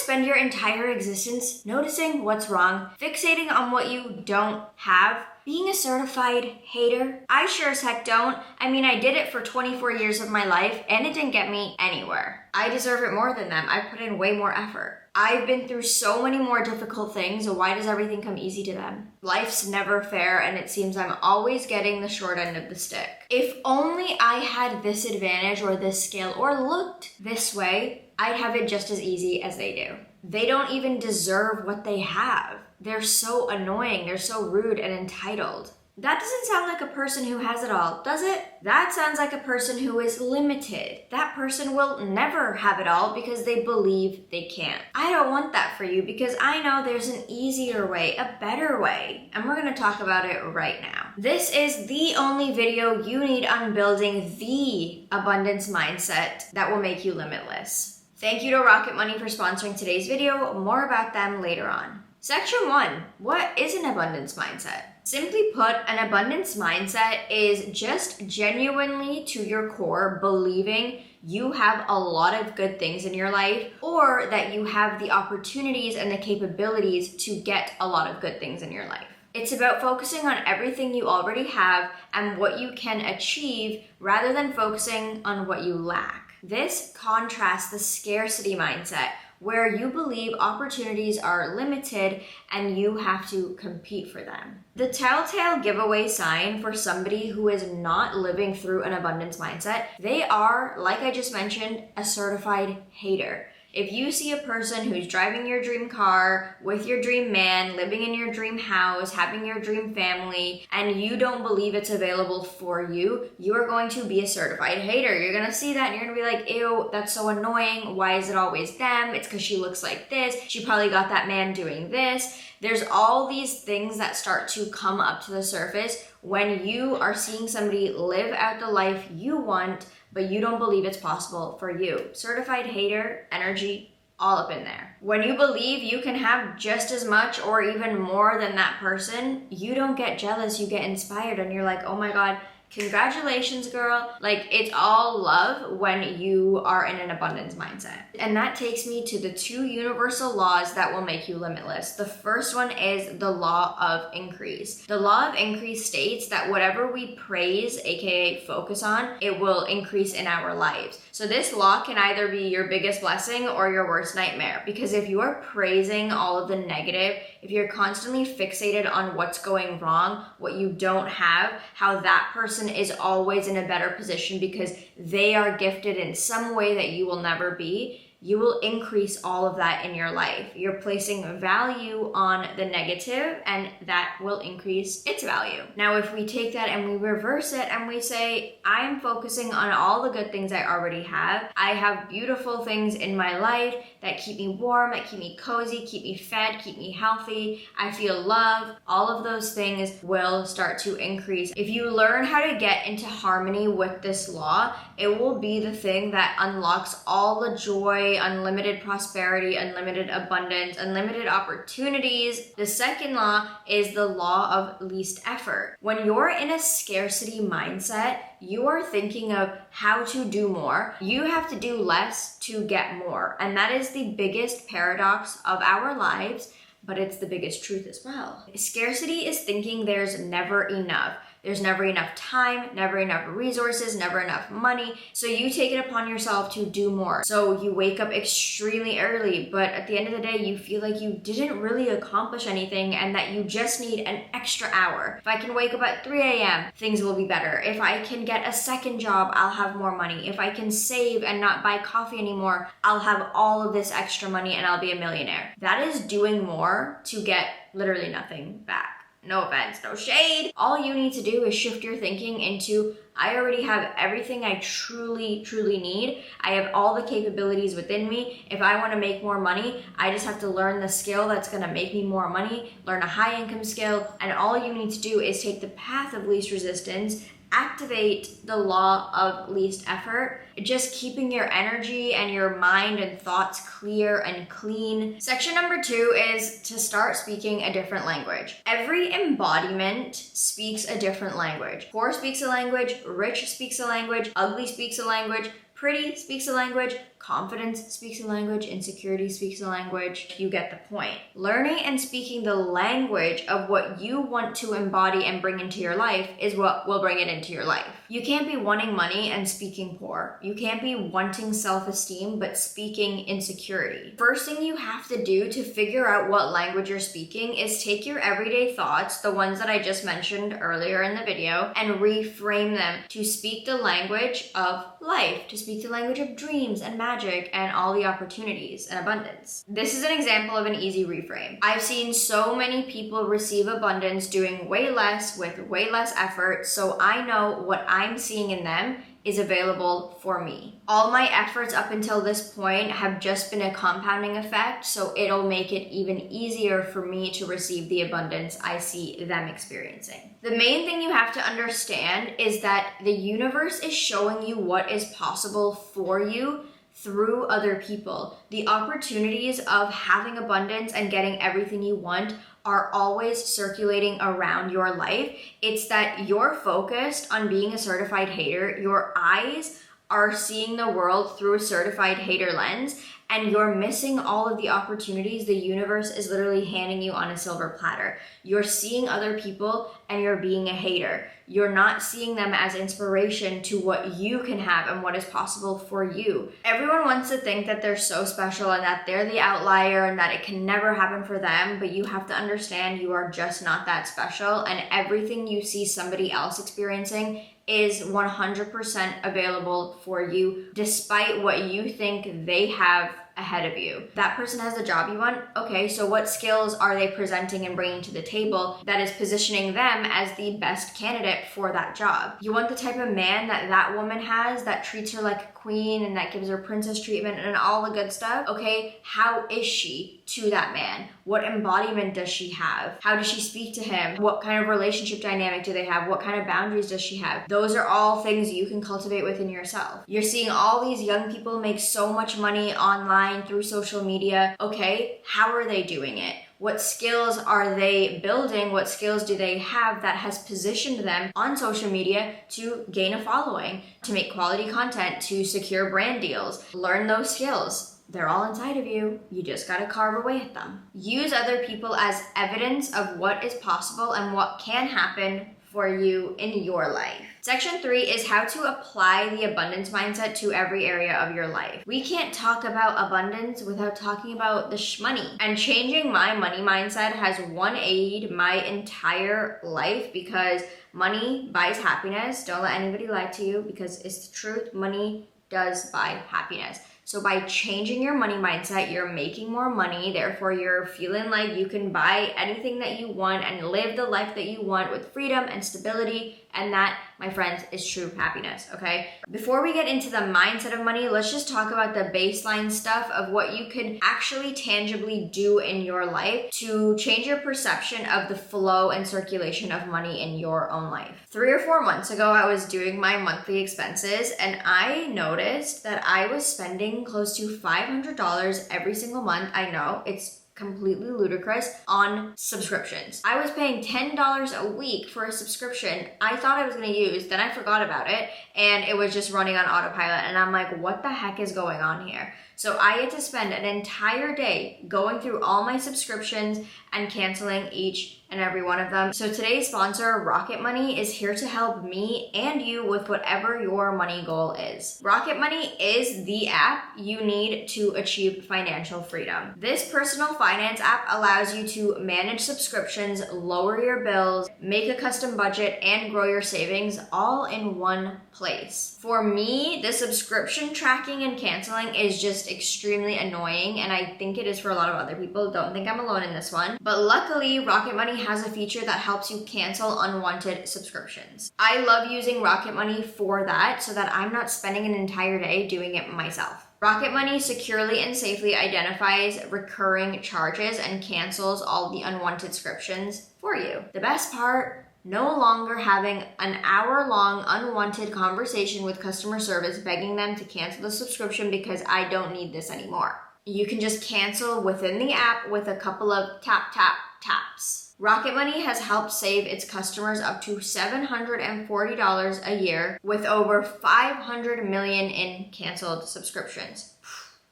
spend your entire existence noticing what's wrong, fixating on what you don't have, being a certified hater? I sure as heck don't. I mean, I did it for 24 years of my life and it didn't get me anywhere. I deserve it more than them. I put in way more effort. I've been through so many more difficult things, so why does everything come easy to them? Life's never fair, and it seems I'm always getting the short end of the stick. If only I had this advantage or this skill or looked this way, I'd have it just as easy as they do. They don't even deserve what they have. They're so annoying, they're so rude and entitled. That doesn't sound like a person who has it all, does it? That sounds like a person who is limited. That person will never have it all because they believe they can't. I don't want that for you because I know there's an easier way, a better way, and we're gonna talk about it right now. This is the only video you need on building the abundance mindset that will make you limitless. Thank you to Rocket Money for sponsoring today's video. More about them later on. Section 1, what is an abundance mindset? Simply put, an abundance mindset is just genuinely to your core believing you have a lot of good things in your life, or that you have the opportunities and the capabilities to get a lot of good things in your life. It's about focusing on everything you already have and what you can achieve rather than focusing on what you lack. This contrasts the scarcity mindset, where you believe opportunities are limited and you have to compete for them. The telltale giveaway sign for somebody who is not living through an abundance mindset, they are, like I just mentioned, a certified hater. If you see a person who's driving your dream car, with your dream man, living in your dream house, having your dream family, and you don't believe it's available for you, you are going to be a certified hater. You're gonna see that and you're gonna be like, ew, that's so annoying. Why is it always them? It's because she looks like this. She probably got that man doing this. There's all these things that start to come up to the surface when you are seeing somebody live out the life you want, but you don't believe it's possible for you. Certified hater energy, all up in there. When you believe you can have just as much or even more than that person, you don't get jealous, you get inspired, and you're like, oh my God, congratulations, girl. Like, it's all love when you are in an abundance mindset. And that takes me to the 2 universal laws that will make you limitless. The first one is the law of increase. The law of increase states that whatever we praise, aka focus on, it will increase in our lives. So this law can either be your biggest blessing or your worst nightmare, because if you are praising all of the negative, if you're constantly fixated on what's going wrong, what you don't have, how that person is always in a better position because they are gifted in some way that you will never be, you will increase all of that in your life. You're placing value on the negative, and that will increase its value. Now, if we take that and we reverse it and we say, I am focusing on all the good things I already have. I have beautiful things in my life that keep me warm, that keep me cozy, keep me fed, keep me healthy. I feel love. All of those things will start to increase. If you learn how to get into harmony with this law, it will be the thing that unlocks all the joy, unlimited prosperity, unlimited abundance, unlimited opportunities. The second law is the law of least effort. When you're in a scarcity mindset, you are thinking of how to do more. You have to do less to get more. And that is the biggest paradox of our lives, but it's the biggest truth as well. Scarcity is thinking there's never enough. There's never enough time, never enough resources, never enough money. So you take it upon yourself to do more. So you wake up extremely early, but at the end of the day, you feel like you didn't really accomplish anything and that you just need an extra hour. If I can wake up at 3 a.m., things will be better. If I can get a second job, I'll have more money. If I can save and not buy coffee anymore, I'll have all of this extra money and I'll be a millionaire. That is doing more to get literally nothing back. No offense, no shade. All you need to do is shift your thinking into, I already have everything I truly need. I have all the capabilities within me. If I want to make more money, I just have to learn the skill that's going to make me more money, learn a high income skill, and all you need to do is take the path of least resistance, activate the law of least effort, just keeping your energy and your mind and thoughts clear and clean. Section number 2 is to start speaking a different language. Every embodiment speaks a different language. Poor speaks a language, rich speaks a language, ugly speaks a language, pretty speaks a language, confidence speaks a language, insecurity speaks a language. You get the point. Learning and speaking the language of what you want to embody and bring into your life is what will bring it into your life. You can't be wanting money and speaking poor. You can't be wanting self-esteem but speaking insecurity. First thing you have to do to figure out what language you're speaking is take your everyday thoughts, the ones that I just mentioned earlier in the video, and reframe them to speak the language of life, to speak the language of dreams and magic and all the opportunities and abundance. This is an example of an easy reframe. I've seen so many people receive abundance doing way less with way less effort, so I know what I'm seeing in them is available for me. All my efforts up until this point have just been a compounding effect, so it'll make it even easier for me to receive the abundance I see them experiencing. The main thing you have to understand is that the universe is showing you what is possible for you through other people. The opportunities of having abundance and getting everything you want are always circulating around your life. It's that you're focused on being a certified hater. Your eyes are seeing the world through a certified hater lens, and you're missing all of the opportunities the universe is literally handing you on a silver platter. You're seeing other people and you're being a hater. You're not seeing them as inspiration to what you can have and what is possible for you. Everyone wants to think that they're so special and that they're the outlier and that it can never happen for them, but you have to understand you are just not that special, and everything you see somebody else experiencing is 100% available for you, despite what you think they have ahead of you. That person has the job you want. Okay, so what skills are they presenting and bringing to the table that is positioning them as the best candidate for that job? You want the type of man that that woman has that treats her like a queen and that gives her princess treatment and all the good stuff. Okay, how is she to that man? What embodiment does she have? How does she speak to him? What kind of relationship dynamic do they have? What kind of boundaries does she have? Those are all things you can cultivate within yourself. You're seeing all these young people make so much money online through social media. Okay, how are they doing it? What skills are they building? What skills do they have that has positioned them on social media to gain a following, to make quality content, to secure brand deals? Learn those skills. They're all inside of you. You just gotta carve away at them. Use other people as evidence of what is possible and what can happen for you in your life. Section 3 is how to apply the abundance mindset to every area of your life. We can't talk about abundance without talking about the shmoney. And changing my money mindset has 180'd my entire life, because money buys happiness. Don't let anybody lie to you, because it's the truth. Money does buy happiness. So by changing your money mindset, you're making more money. Therefore, you're feeling like you can buy anything that you want and live the life that you want with freedom and stability. And that, my friends, is true happiness, okay? Before we get into the mindset of money, let's just talk about the baseline stuff of what you can actually tangibly do in your life to change your perception of the flow and circulation of money in your own life. 3 or 4 months ago, I was doing my monthly expenses, and I noticed that I was spending close to $500 every single month. I know, it's completely ludicrous, on subscriptions. I was paying $10 a week for a subscription I thought I was gonna use, then I forgot about it, and it was just running on autopilot, and I'm like, what the heck is going on here? So I had to spend an entire day going through all my subscriptions and canceling each and every one of them. So today's sponsor, Rocket Money, is here to help me and you with whatever your money goal is. Rocket Money is the app you need to achieve financial freedom. This personal finance app allows you to manage subscriptions, lower your bills, make a custom budget, and grow your savings all in one place. For me, the subscription tracking and canceling is just extremely annoying, and I think it is for a lot of other people. Don't think I'm alone in this one. But luckily, Rocket Money has a feature that helps you cancel unwanted subscriptions. I love using Rocket Money for that, so that I'm not spending an entire day doing it myself. Rocket Money securely and safely identifies recurring charges and cancels all the unwanted subscriptions for you. The best part, no longer having an hour-long unwanted conversation with customer service begging them to cancel the subscription because I don't need this anymore. You can just cancel within the app with a couple of taps. Rocket Money has helped save its customers up to $740 a year with over 500 million in canceled subscriptions.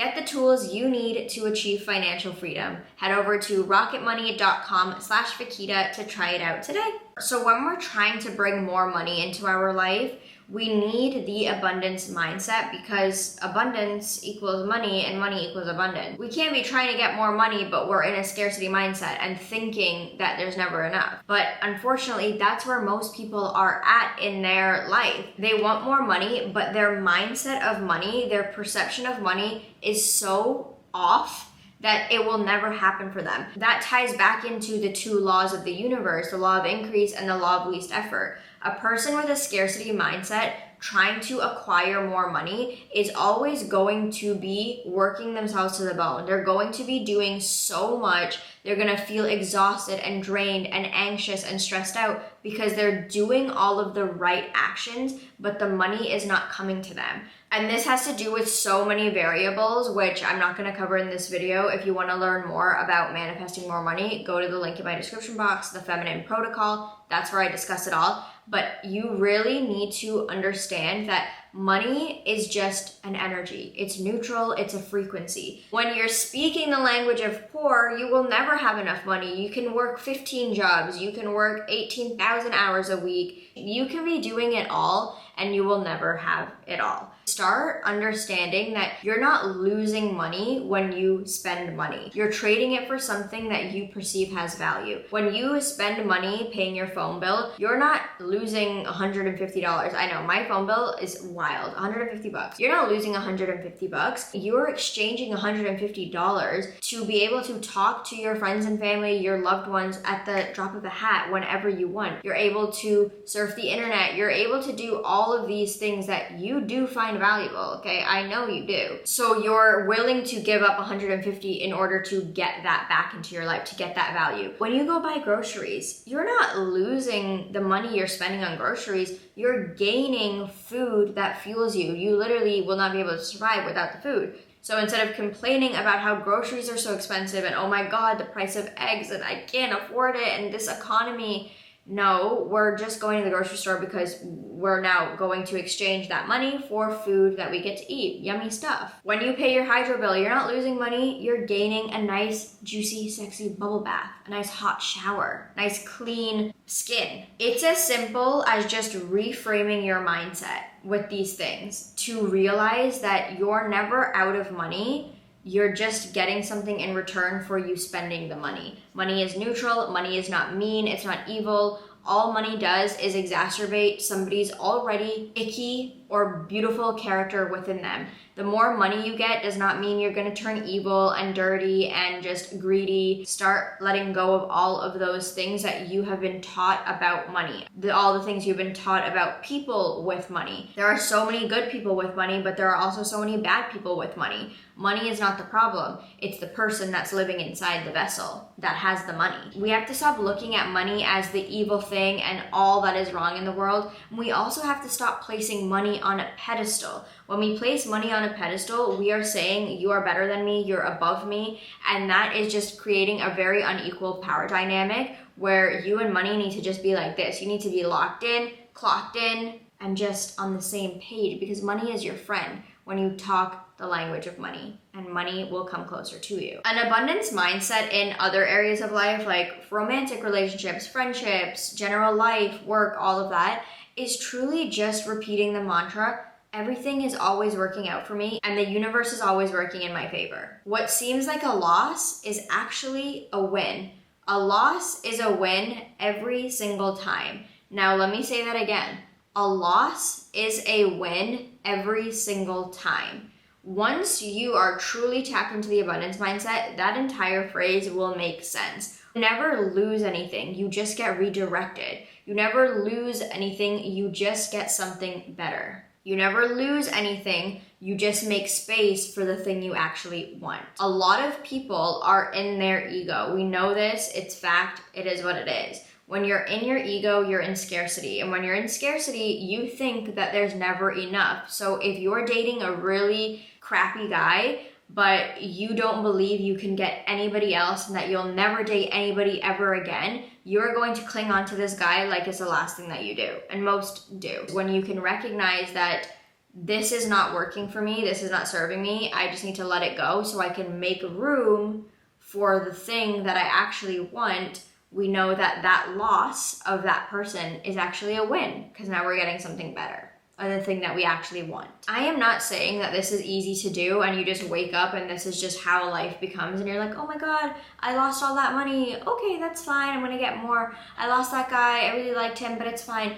Get the tools you need to achieve financial freedom. Head over to rocketmoney.com/Vakita to try it out today. So when we're trying to bring more money into our life, we need the abundance mindset, because abundance equals money and money equals abundance. We can't be trying to get more money, but we're in a scarcity mindset and thinking that there's never enough. But unfortunately, that's where most people are at in their life. They want more money, but their mindset of money, their perception of money is so off that it will never happen for them. That ties back into the two laws of the universe, the law of increase and the law of least effort. A person with a scarcity mindset trying to acquire more money is always going to be working themselves to the bone. They're going to be doing so much. They're going to feel exhausted and drained and anxious and stressed out because they're doing all of the right actions, but the money is not coming to them. And this has to do with so many variables, which I'm not going to cover in this video. If you want to learn more about manifesting more money, go to the link in my description box, the Feminine Protocol. That's where I discuss it all. But you really need to understand that money is just an energy. It's neutral, it's a frequency. When you're speaking the language of poor, you will never have enough money. You can work 15 jobs, you can work 18,000 hours a week. You can be doing it all and you will never have it all. Start understanding that you're not losing money when you spend money. You're trading it for something that you perceive has value. When you spend money paying your phone bill, you're not losing $150. I know my phone bill is wild, $150. You're not losing $150. You're exchanging $150 to be able to talk to your friends and family, your loved ones at the drop of a hat whenever you want. You're able to surf the internet. You're able to do all of these things that you do find valuable, okay? I know you do. So you're willing to give up $150 in order to get that back into your life, to get that value. When you go buy groceries, you're not losing the money you're spending on groceries. You're gaining food that fuels you. You literally will not be able to survive without the food. So instead of complaining about how groceries are so expensive and oh my God, the price of eggs and I can't afford it and this economy, no, we're just going to the grocery store because we're now going to exchange that money for food that we get to eat. Yummy stuff. When you pay your hydro bill, you're not losing money. You're gaining a nice, juicy, sexy bubble bath, a nice hot shower, nice clean skin. It's as simple as just reframing your mindset with these things to realize that you're never out of money. You're just getting something in return for you spending the money. Money is neutral. Money is not mean. It's not evil. All money does is exacerbate somebody's already icky or beautiful character within them. The more money you get does not mean you're going to turn evil and dirty and just greedy. Start letting go of all of those things that you have been taught about money. All the things you've been taught about people with money. There are so many good people with money, but there are also so many bad people with money. Money is not the problem. It's the person that's living inside the vessel that has the money. We have to stop looking at money as the evil thing and all that is wrong in the world. We also have to stop placing money on a pedestal. When we place money on a pedestal, we are saying you are better than me, you're above me, and that is just creating a very unequal power dynamic where you and money need to just be like this. You need to be locked in, clocked in, and just on the same page, because money is your friend when you talk the language of money, and money will come closer to you. An abundance mindset in other areas of life, like romantic relationships, friendships, general life, work, all of that, is truly just repeating the mantra, everything is always working out for me and the universe is always working in my favor. What seems like a loss is actually a win. A loss is a win every single time. Now, let me say that again. A loss is a win every single time. Once you are truly tapped into the abundance mindset, that entire phrase will make sense. You never lose anything, you just get redirected. You never lose anything, you just get something better. You never lose anything, you just make space for the thing you actually want. A lot of people are in their ego. We know this, it's fact, it is what it is. When you're in your ego, you're in scarcity. And when you're in scarcity, you think that there's never enough. So if you're dating a really crappy guy, but you don't believe you can get anybody else and that you'll never date anybody ever again, you're going to cling on to this guy like it's the last thing that you do. And most do. When you can recognize that this is not working for me, this is not serving me, I just need to let it go so I can make room for the thing that I actually want, we know that that loss of that person is actually a win because now we're getting something better, or the thing that we actually want. I am not saying that this is easy to do and you just wake up and this is just how life becomes and you're like, oh my God, I lost all that money. Okay, that's fine. I'm gonna get more. I lost that guy. I really liked him, but it's fine.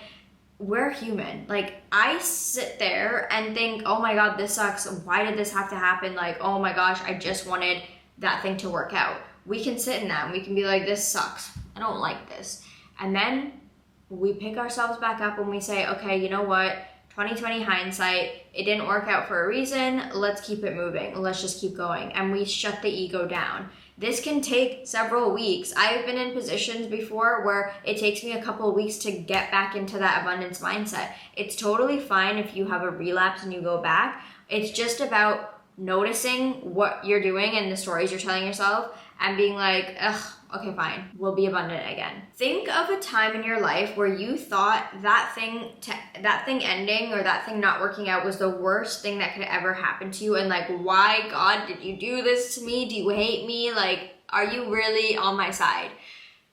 We're human. Like, I sit there and think, oh my God, this sucks. Why did this have to happen? Like, oh my gosh, I just wanted that thing to work out. We can sit in that and we can be like, this sucks. I don't like this. And then we pick ourselves back up and we say, okay, you know what? 2020 hindsight, it didn't work out for a reason. Let's keep it moving. Let's just keep going. And we shut the ego down. This can take several weeks. I've been in positions before where it takes me a couple of weeks to get back into that abundance mindset. It's totally fine if you have a relapse and you go back. It's just about noticing what you're doing and the stories you're telling yourself and being like, ugh, okay, fine, we'll be abundant again. Think of a time in your life where you thought that thing ending or that thing not working out was the worst thing that could ever happen to you, and like, why, God, did you do this to me? Do you hate me? Like, are you really on my side?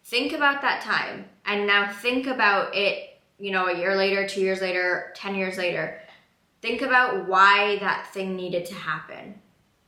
Think about that time, and now think about it, you know, a year later, 2 years later, 10 years later. Think about why that thing needed to happen.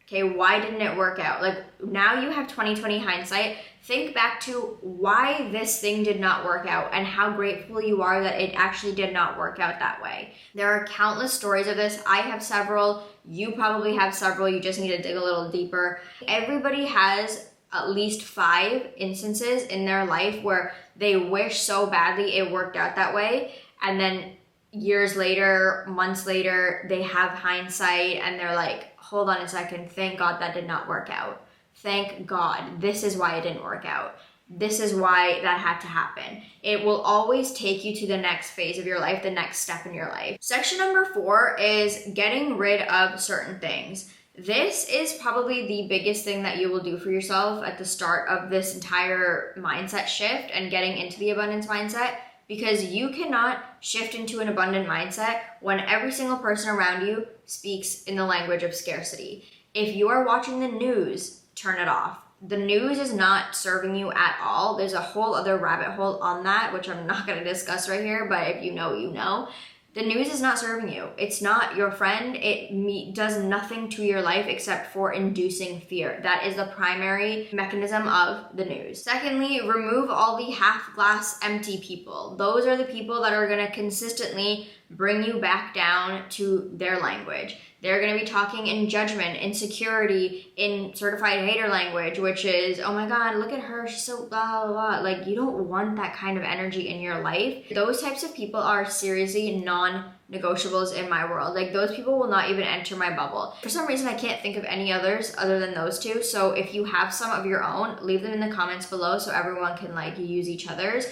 Okay, why didn't it work out? Like, now you have 2020 hindsight. Think back to why this thing did not work out and how grateful you are that it actually did not work out that way. There are countless stories of this. I have several. You probably have several. You just need to dig a little deeper. Everybody has at least 5 instances in their life where they wish so badly it worked out that way, and then years later, months later, they have hindsight and they're like, hold on a second, thank God that did not work out. Thank God, this is why it didn't work out. This is why that had to happen. It will always take you to the next phase of your life, the next step in your life. Section number 4 is getting rid of certain things. This is probably the biggest thing that you will do for yourself at the start of this entire mindset shift and getting into the abundance mindset, because you cannot shift into an abundant mindset when every single person around you speaks in the language of scarcity. If you are watching the news, turn it off. The news is not serving you at all. There's a whole other rabbit hole on that, which I'm not going to discuss right here, but if you know, you know. The news is not serving you. It's not your friend. It does nothing to your life except for inducing fear. That is the primary mechanism of the news. Secondly, remove all the half glass empty people. Those are the people that are going to consistently bring you back down to their language. They're going to be talking in judgment, insecurity, in certified hater language, which is, oh my God, look at her, she's so blah, blah, blah. Like, you don't want that kind of energy in your life. Those types of people are seriously non-negotiables in my world. Like, those people will not even enter my bubble. For some reason, I can't think of any others other than those two. So if you have some of your own, leave them in the comments below so everyone can like use each other's.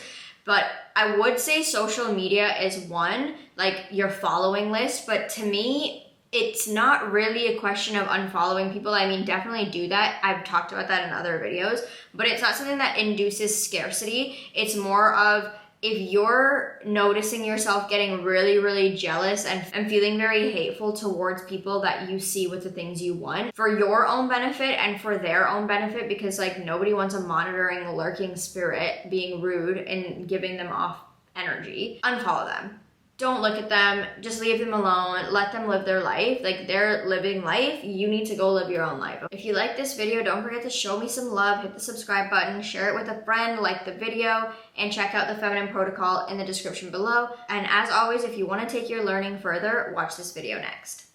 But I would say social media is one, like your following list. But to me, it's not really a question of unfollowing people. I mean, definitely do that. I've talked about that in other videos, but it's not something that induces scarcity. It's more of, if you're noticing yourself getting really, really jealous and feeling very hateful towards people that you see with the things you want for your own benefit and for their own benefit, because like nobody wants a monitoring, lurking spirit being rude and giving them off energy, unfollow them. Don't look at them, just leave them alone, let them live their life. Like, they're living life, you need to go live your own life. If you like this video, don't forget to show me some love, hit the subscribe button, share it with a friend, like the video, and check out the Feminine Protocol in the description below. And as always, if you want to take your learning further, watch this video next.